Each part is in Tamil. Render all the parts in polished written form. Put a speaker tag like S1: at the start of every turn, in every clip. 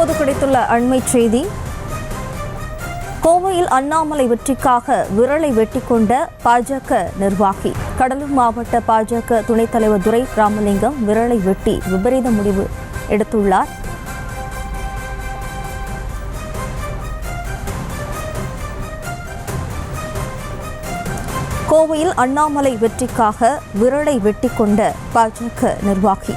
S1: தற்போது கிடைத்துள்ள அண்மை செய்தி. கோவையில் அண்ணாமலை வெற்றிக்காக விரலை வெட்டி கொண்ட பாஜக நிர்வாகி. கடலூர் மாவட்ட பாஜக துணைத் தலைவர் துரை ராமலிங்கம் விரலை வெட்டி விபரீத முடிவு எடுத்துள்ளார். கோவையில் அண்ணாமலை வெற்றிக்காக விரலை வெட்டி கொண்ட பாஜக நிர்வாகி.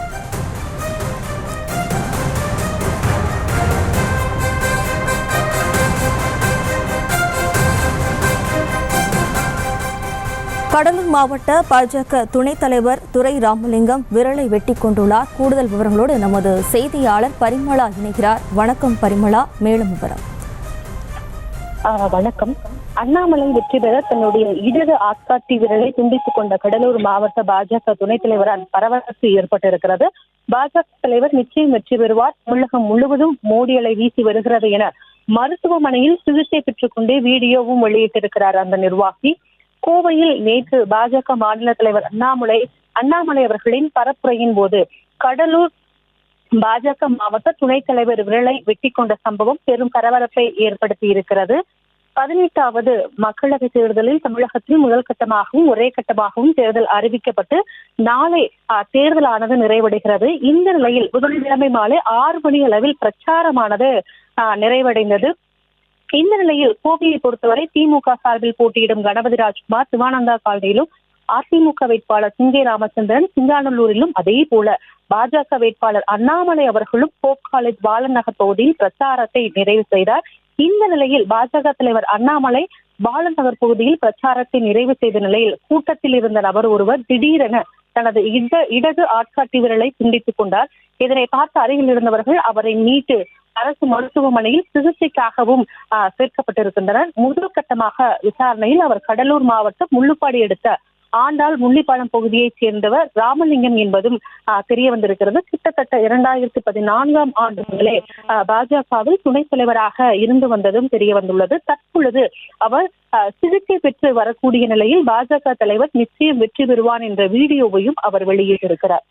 S1: கடலூர் மாவட்ட பாஜக துணைத் தலைவர் துரை ராமலிங்கம் விரலை வெட்டி கொண்டுள்ளார். கூடுதல் விவரங்களோடு நமது செய்தியாளர் பரிமளா இணைகிறார். வணக்கம் பரிமளா, மேலும் விவரம்.
S2: வணக்கம். அண்ணாமலை வெற்றி பெற தன்னுடைய இடது ஆட்காட்டி விரலை துண்டித்துக் கொண்ட கடலூர் மாவட்ட பாஜக துணைத் தலைவரால் பரபரப்பு ஏற்பட்டிருக்கிறது. பாஜக தலைவர் நிச்சயம் வெற்றி பெறுவார், தமிழகம் முழுவதும் மோடி அலை வீசி வருகிறது என மருத்துவமனையில் சிகிச்சை பெற்றுக் கொண்டே வீடியோவும் வெளியிட்டிருக்கிறார் அந்த நிர்வாகி. கோவையில் நேற்று பாஜக மாநில தலைவர் அண்ணாமலை அவர்களின் பரப்புரையின் போது கடலூர் பாஜக மாவட்ட துணைத் தலைவர் விரலை வெட்டி கொண்ட சம்பவம் பெரும் பரபரப்பை ஏற்படுத்தி இருக்கிறது. 18வது மக்களவை தேர்தலில் தமிழகத்தில் முதல் கட்டமாகவும் ஒரே கட்டமாகவும் தேர்தல் அறிவிக்கப்பட்டு நாளை தேர்தலானது நிறைவடைகிறது. இந்த நிலையில் புதன்கிழமை மாலை 6 மணி அளவில் பிரச்சாரமானது நிறைவடைந்தது. இந்த நிலையில் கோவையை பொறுத்தவரை திமுக சார்பில் போட்டியிடும் கணபதி ராஜ்குமார் சிவானந்தா காலனியிலும், அதிமுக வேட்பாளர் சிங்கே ராமச்சந்திரன் சிங்காநல்லூரிலும், அதே போல பாஜக வேட்பாளர் அண்ணாமலை அவர்களும் போப் காலேஜ் பாலன் நகர் பகுதியில் பிரச்சாரத்தை நிறைவு செய்தார். இந்த நிலையில் பாஜக தலைவர் அண்ணாமலை பாலன் நகர் பகுதியில் பிரச்சாரத்தை நிறைவு செய்த நிலையில் கூட்டத்தில் இருந்த நபர் ஒருவர் திடீரென தனது இடது ஆட்காட்டி விரலை துண்டித்துக் கொண்டார். இதனை பார்த்து அருகில் இருந்தவர்கள் அவரை மீட்டு அரசு மருத்துவமனையில் சிகிச்சைக்காகவும் சேர்க்கப்பட்டிருக்கின்றனர். முதல் கட்டமாக விசாரணையில் அவர் கடலூர் மாவட்டம் முள்ளுப்பாடி எடுத்த ஆண்டாள் முள்ளிப்பாலம் பகுதியைச் சேர்ந்தவர் ராமலிங்கம் என்பதும் தெரிய வந்திருக்கிறது. கிட்டத்தட்ட 2014ஆம் ஆண்டு முதலே பாஜகவில் துணைத் தலைவராக இருந்து வந்ததும் தெரிய வந்துள்ளது. தற்பொழுது அவர் சிகிச்சை பெற்று வரக்கூடிய நிலையில் பாஜக தலைவர் நிச்சயம் வெற்றி பெறுவான் என்ற வீடியோவையும் அவர் வெளியிட்டிருக்கிறார்.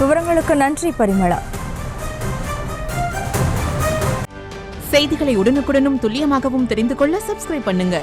S1: விவரங்களுக்கு நன்றி பரிமளா.
S3: செய்திகளை உடனுக்குடனும் துல்லியமாகவும் தெரிந்து கொள்ள சப்ஸ்கிரைப் பண்ணுங்க.